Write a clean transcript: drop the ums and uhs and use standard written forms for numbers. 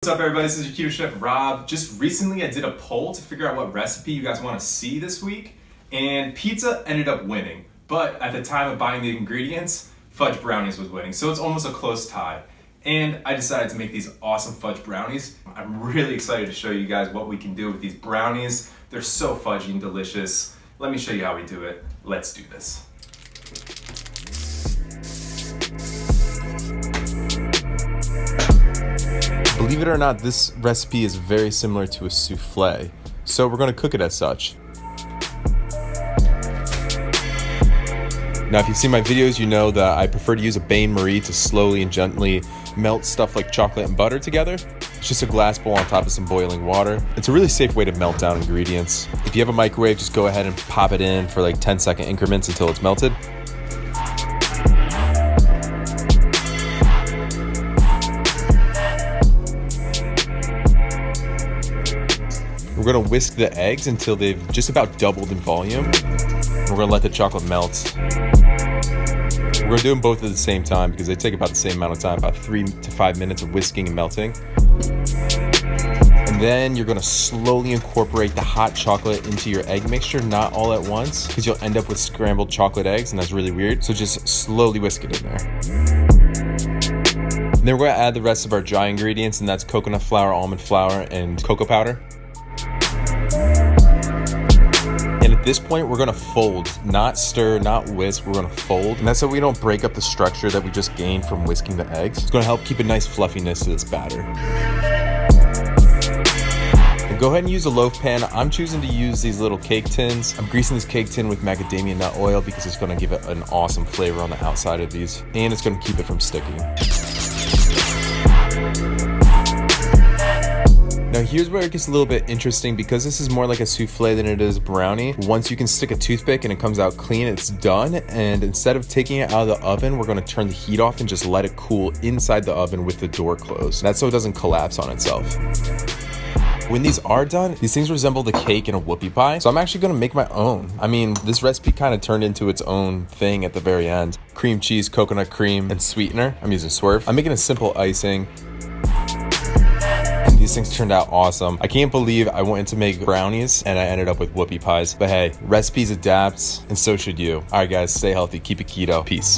What's up everybody, this is your Keto Chef Rob. Just recently I did a poll to figure out what recipe you guys want to see this week, and pizza ended up winning. But at the time of buying the ingredients, Fudge Brownies was winning, so it's almost a close tie. And I decided to make these awesome Fudge Brownies. I'm really excited to show you guys what we can do with these brownies. They're so fudgy and delicious. Let me show you how we do it. Let's do this. Believe it or not, this recipe is very similar to a souffle, so we're going to cook it as such. Now, if you've seen my videos, you know that I prefer to use a bain-marie to slowly and gently melt stuff like chocolate and butter together. It's just a glass bowl on top of some boiling water. It's a really safe way to melt down ingredients. If you have a microwave, just go ahead and pop it in for like 10-second increments until it's melted. We're gonna whisk the eggs until they've just about doubled in volume. We're gonna let the chocolate melt. We're gonna do them both at the same time because they take about the same amount of time, about 3 to 5 minutes of whisking and melting. And then you're gonna slowly incorporate the hot chocolate into your egg mixture, not all at once, because you'll end up with scrambled chocolate eggs, and that's really weird. So just slowly whisk it in there. And then we're gonna add the rest of our dry ingredients, and that's coconut flour, almond flour, and cocoa powder. And at this point, we're gonna fold, not stir, not whisk, we're gonna fold. And that's so we don't break up the structure that we just gained from whisking the eggs. It's gonna help keep a nice fluffiness to this batter. And go ahead and use a loaf pan. I'm choosing to use these little cake tins. I'm greasing this cake tin with macadamia nut oil because it's gonna give it an awesome flavor on the outside of these. And it's gonna keep it from sticking. Now here's where it gets a little bit interesting because this is more like a souffle than it is a brownie. Once you can stick a toothpick and it comes out clean, it's done. And instead of taking it out of the oven, we're gonna turn the heat off and just let it cool inside the oven with the door closed. That's so it doesn't collapse on itself. When these are done, these things resemble the cake in a whoopie pie. So I'm actually gonna make my own. I mean, this recipe kind of turned into its own thing at the very end. Cream cheese, coconut cream, and sweetener. I'm using swerve. I'm making a simple icing. These things turned out awesome. I can't believe I went to make brownies and I ended up with whoopie pies. But hey, recipes adapt and so should you. All right guys, stay healthy, keep it keto. Peace.